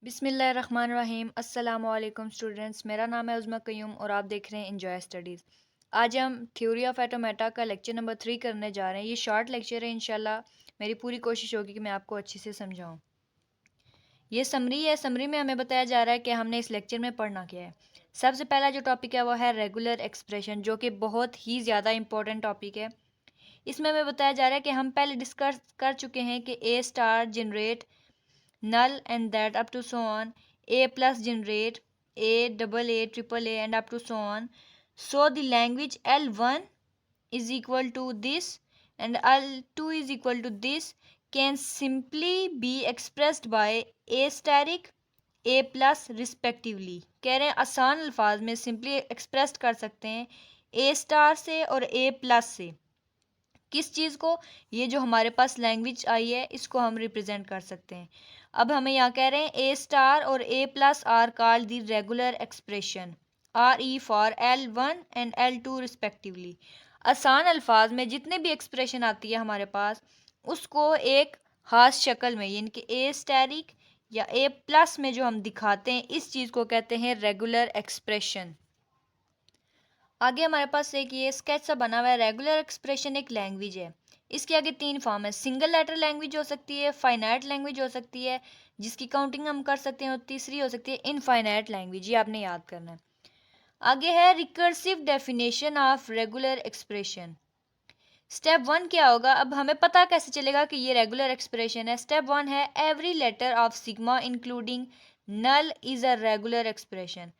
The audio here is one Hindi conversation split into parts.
बिस्मिल्लाहिर्रहमानिर्रहीम। अस्सलाम वालेकुम स्टूडेंट्स, मेरा नाम है उज़्मा क़य्यूम और आप देख रहे हैं एंजॉय स्टडीज़। आज हम थ्योरी ऑफ एटोमेटा का लेक्चर नंबर 3 करने जा रहे हैं। ये शॉर्ट लेक्चर है, इंशाल्लाह मेरी पूरी कोशिश होगी कि मैं आपको अच्छे से समझाऊँ। ये समरी है, समरी में हमें बताया जा रहा है कि हमने इस लेक्चर में पढ़ना क्या है। सबसे पहला जो टॉपिक है वो है रेगुलर एक्सप्रेशन, जो कि बहुत ही ज़्यादा इंपॉर्टेंट टॉपिक है। इसमें हमें बताया जा रहा है कि हम पहले डिस्कस कर चुके हैं कि A star generate null and that up to so on, a plus generate a double a triple a and up to so on. So the language L1 is equal to this and L2 is equal to this can simply be expressed by a static a plus respectively. कह रहे हैं आसान अल्फाज में सिंपली एक्सप्रेस कर सकते हैं a स्टार से और a प्लस से। किस चीज़ को? ये जो हमारे पास लैंग्वेज आई है इसको हम रिप्रेजेंट कर सकते हैं। अब हमें यहाँ कह रहे हैं ए स्टार और A plus are called the regular expression R E for L1 and L2 respectively. आसान अल्फाज में जितने भी एक्सप्रेशन आती है हमारे पास उसको एक खास शक्ल में यानी कि ए स्टैरिक या ए प्लस में जो हम दिखाते हैं इस चीज़ को कहते हैं रेगुलर एक्सप्रेशन। आगे हमारे पास एक ये स्केच सा बना हुआ है। रेगुलर एक्सप्रेशन एक लैंग्वेज है। इसके आगे 3 फॉर्म है। सिंगल लेटर लैंग्वेज हो सकती है, फाइनाइट लैंग्वेज हो सकती है जिसकी काउंटिंग हम कर सकते हैं, और तीसरी हो सकती है इनफाइनाइट लैंग्वेज। ये आपने याद करना है। आगे है recursive definition of regular expression. Step 1 क्या होगा? अब हमें पता कैसे चलेगा कि ये रेगुलर एक्सप्रेशन है? स्टेप 1 है every letter of sigma including null is a regular expression.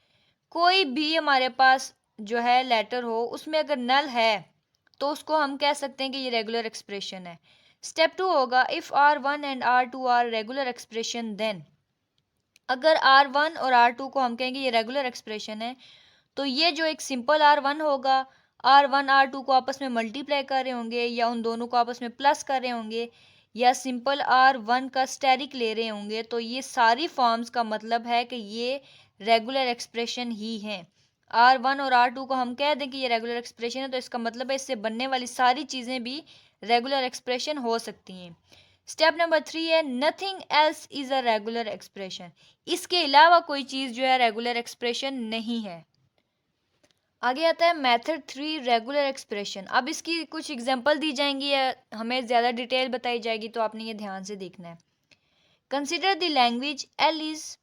कोई भी हमारे पास जो है लेटर हो उसमें अगर नल है तो उसको हम कह सकते हैं कि ये रेगुलर एक्सप्रेशन है। स्टेप 2 होगा if R1 and R2 are regular expression then. अगर R1 और R2 को हम कहेंगे ये रेगुलर एक्सप्रेशन है तो ये जो एक सिंपल R1 होगा, R1 R2 को आपस में मल्टीप्लाई कर रहे होंगे या उन दोनों को आपस में प्लस कर रहे होंगे या सिंपल R1 का स्टेरिक ले रहे होंगे, तो ये सारी फॉर्म्स का मतलब है कि ये रेगुलर एक्सप्रेशन ही हैं। R1 और R2 को हम कह दें कि ये रेगुलर एक्सप्रेशन है तो इसका मतलब है इससे बनने वाली सारी चीज़ें भी रेगुलर एक्सप्रेशन हो सकती हैं। स्टेप नंबर 3 है nothing else is a regular expression. इसके अलावा कोई चीज़ जो है रेगुलर एक्सप्रेशन नहीं है। आगे आता है मेथड 3 रेगुलर एक्सप्रेशन। अब इसकी कुछ एग्जांपल दी जाएंगी या हमें ज़्यादा डिटेल बताई जाएगी तो आपने ये ध्यान से देखना है। Consider the language L is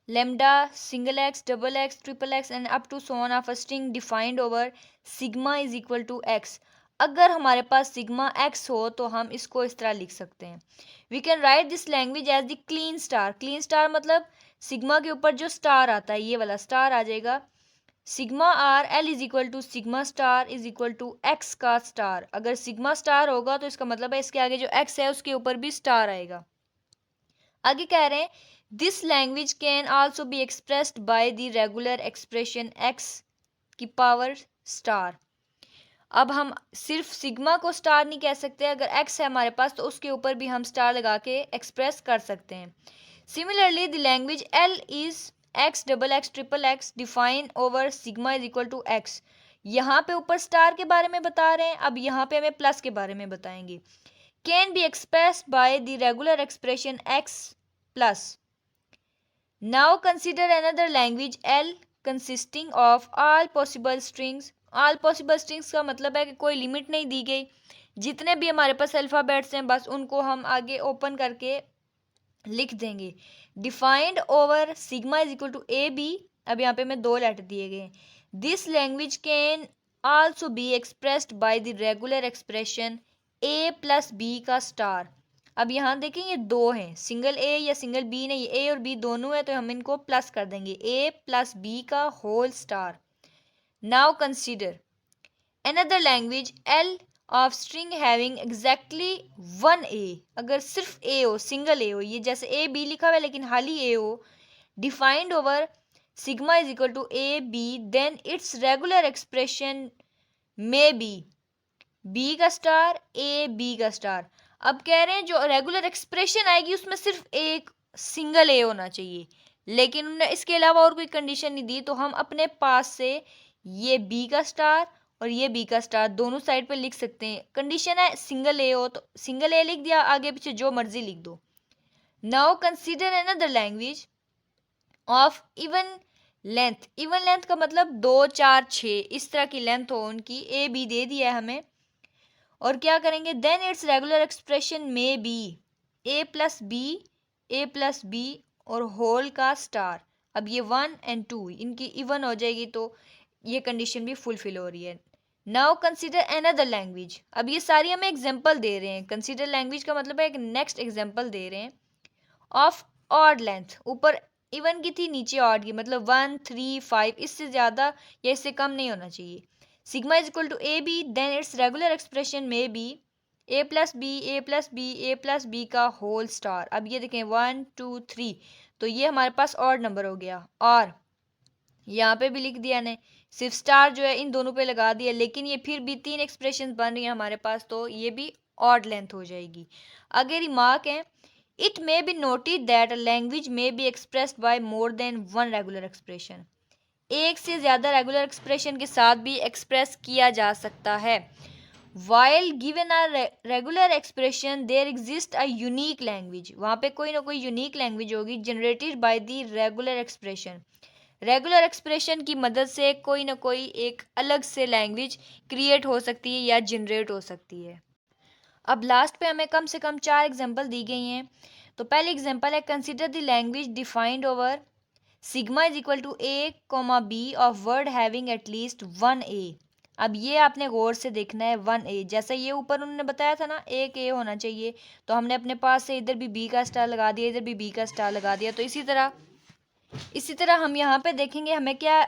lambda single x double x triple x and up to so on of a string defined over sigma is equal to x. अगर हमारे पास सिग्मा एक्स हो तो हम इसको इस तरह लिख सकते हैं। We can write this language as the Kleene star. Kleene star मतलब सिग्मा के ऊपर जो स्टार आता है ये वाला स्टार आ जाएगा। Sigma or L is equal to sigma star is equal to x का स्टार। अगर सिग्मा स्टार होगा तो इसका मतलब है इसके आगे जो एक्स है उसके ऊपर भी स्टार आएगा। आगे कह रहे हैं this language can also be expressed by the regular expression x की पावर स्टार। अब हम सिर्फ सिग्मा को स्टार नहीं कह सकते, अगर एक्स है हमारे पास तो उसके ऊपर भी हम स्टार लगा के एक्सप्रेस कर सकते हैं। Similarly the language L is x double x triple x define over sigma is equal to x. यहाँ पे ऊपर स्टार के बारे में बता रहे हैं, अब यहाँ पे हमें प्लस के बारे में बताएंगे। Can be expressed by the regular expression x plus. Now consider another language L consisting of all possible strings. All possible strings का मतलब है कि कोई लिमिट नहीं दी गई, जितने भी हमारे पास अल्फ़ाबेट्स हैं बस उनको हम आगे ओपन करके लिख देंगे। Defined over sigma is equal to A b. अब यहाँ पे हमें 2 लेटर दिए गए हैं। This language can also be expressed by the regular expression a plus B का स्टार। अब यहाँ देखें ये 2 हैं, सिंगल ए या सिंगल बी नहीं, ए और बी दोनों है तो हम इनको प्लस कर देंगे, ए प्लस बी का whole star. Now consider another language L of string having exactly one A। अगर सिर्फ A हो, सिंगल A हो, ये जैसे A B लिखा हुआ है लेकिन खाली A हो, defined over sigma is equal to A b, then it's regular expression में बी बी का स्टार ए बी का स्टार। अब कह रहे हैं जो रेगुलर एक्सप्रेशन आएगी उसमें सिर्फ एक सिंगल ए होना चाहिए, लेकिन उन्होंने इसके अलावा और कोई कंडीशन नहीं दी, तो हम अपने पास से ये बी का स्टार और ये बी का स्टार दोनों साइड पर लिख सकते हैं। कंडीशन है सिंगल ए हो तो सिंगल ए लिख दिया, आगे पीछे जो मर्जी लिख दो। Now consider another language of even length. Even length का मतलब 2 4 6 इस तरह की लेंथ हो उनकी, ए बी दे दिया है हमें। और क्या करेंगे, देन इट्स रेगुलर एक्सप्रेशन में बी ए प्लस बी और होल का स्टार। अब ये 1 एंड 2 इनकी इवन हो जाएगी तो ये कंडीशन भी फुलफिल हो रही है। Now consider another language. अब ये सारी हमें एग्जांपल दे रहे हैं, कंसीडर लैंग्वेज का मतलब है एक नेक्स्ट एग्जांपल दे रहे हैं ऑफ ऑड लेंथ। ऊपर इवन की थी, नीचे ऑड की, मतलब 1 3 5 इससे ज़्यादा या इससे कम नहीं होना चाहिए। Sigma is equal to A b, then it's regular expression में b a plus b a plus b a plus B का होल स्टार। अब ये देखें 1 2 3, तो ये हमारे पास ऑड नंबर हो गया। और यहाँ पे भी लिख दिया ने, सिर्फ स्टार जो है इन दोनों पे लगा दिया, लेकिन ये फिर भी 3 एक्सप्रेशन बन रही है हमारे पास, तो ये भी ऑड लेंथ हो जाएगी। आगे रिमार्क है, it may be noted that a language may be expressed bye more than one regular expression. एक से ज़्यादा रेगुलर एक्सप्रेशन के साथ भी एक्सप्रेस किया जा सकता है। While given a regular expression there exist a unique language. वहाँ पे कोई ना कोई यूनिक लैंग्वेज होगी generated by the regular expression. Regular expression की मदद से कोई ना कोई एक अलग से लैंग्वेज क्रिएट हो सकती है या जनरेट हो सकती है। अब लास्ट पे हमें कम से कम 4 एग्जांपल दी गई हैं। तो पहली एग्जांपल है, consider the language defined over sigma is equal to a comma b of word having at least 1 a. अब ये आपने गौर से देखना है, 1 ए, जैसा ये ऊपर उन्होंने बताया था ना एक ए होना चाहिए, तो हमने अपने पास से इधर भी बी का स्टार लगा दिया, इधर भी बी का स्टार लगा दिया। तो इसी तरह हम यहाँ पे देखेंगे हमें क्या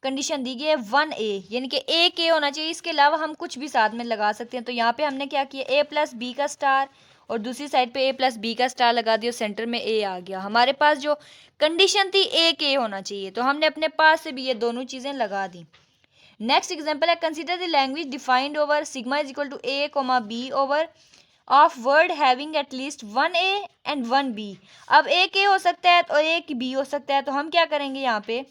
कंडीशन दी गई है, 1 ए, यानी कि एक ए होना चाहिए, इसके अलावा हम कुछ भी साथ में लगा सकते हैं। तो यहाँ पे हमने क्या किया, ए प्लस बी का स्टार और दूसरी साइड पे ए प्लस बी का स्टार लगा दिया, सेंटर में ए आ गया। हमारे पास जो कंडीशन थी एक ए होना चाहिए, तो हमने अपने पास से भी ये दोनों चीज़ें लगा दी। नेक्स्ट एग्जाम्पल है, consider the language defined over sigma is equal to a comma b over of word having at least 1 a and 1 b. अब एक ए हो सकता है और एक बी हो सकता है, तो हम क्या करेंगे यहाँ पे,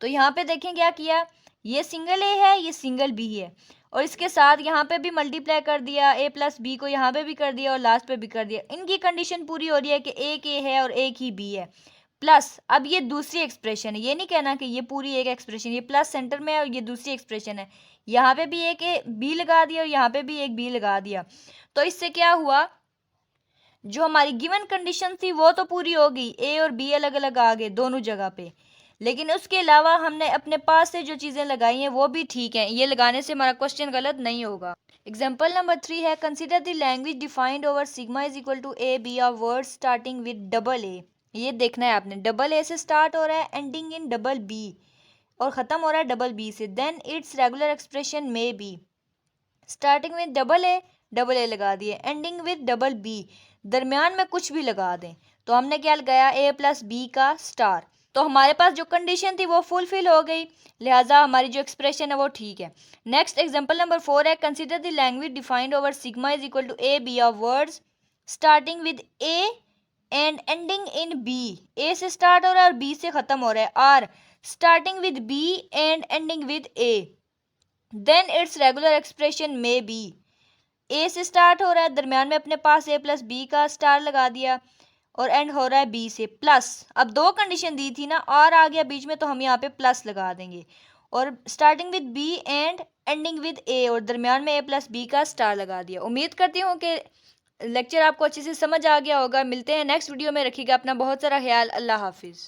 तो यहाँ पे देखें क्या किया, ये सिंगल ए है ये सिंगल बी है, और इसके साथ यहाँ पे भी मल्टीप्लाई कर दिया, ए प्लस बी को यहाँ पे भी कर दिया और लास्ट पे भी कर दिया। इनकी कंडीशन पूरी हो रही है कि एक ए है और एक ही बी है। प्लस अब ये दूसरी एक्सप्रेशन है, ये नहीं कहना कि ये पूरी एक एक्सप्रेशन, ये प्लस सेंटर में है और ये दूसरी एक्सप्रेशन है। यहाँ पे भी एक ए बी लगा दिया और यहाँ पे भी एक बी लगा दिया। तो इससे क्या हुआ, जो हमारी गिवन कंडीशन थी वो तो पूरी हो गई, ए और बी अलग अलग आ गए दोनों जगह पे, लेकिन उसके अलावा हमने अपने पास से जो चीज़ें लगाई हैं वो भी ठीक हैं, ये लगाने से हमारा क्वेश्चन गलत नहीं होगा। एग्जाम्पल नंबर 3 है, consider the language defined over sigma is equal to A B of word starting with double a. ये देखना है आपने, डबल ए से स्टार्ट हो रहा है, एंडिंग इन डबल बी और ख़त्म हो रहा है डबल बी से। देन इट्स रेगुलर एक्सप्रेशन में b, starting with double a लगा दिए, एंडिंग विद डबल बी, दरमियान में कुछ भी लगा दें। तो हमने क्या लगाया, ए प्लस बी का स्टार। तो हमारे पास जो कंडीशन थी वो फुलफिल हो गई, लिहाजा हमारी जो एक्सप्रेशन है वो ठीक है। नेक्स्ट एग्जांपल नंबर 4 है, consider the language defined over sigma is equal to A B of words starting with A and ending in B. ए से स्टार्ट हो रहा है और बी से ख़त्म हो रहा है, और starting with B and ending with a. Then it's regular expression में बी, ए से स्टार्ट हो रहा है, दरमियान में अपने पास ए प्लस बी का स्टार लगा दिया और एंड हो रहा है बी से। प्लस अब दो कंडीशन दी थी ना, और आ गया बीच में, तो हम यहाँ पे प्लस लगा देंगे, और starting with B and ending with A, और दरमियान में ए प्लस बी का स्टार लगा दिया। उम्मीद करती हूँ कि लेक्चर आपको अच्छे से समझ आ गया होगा। मिलते हैं नेक्स्ट वीडियो में, रखिएगा अपना बहुत सारा ख्याल। अल्लाह हाफिज़।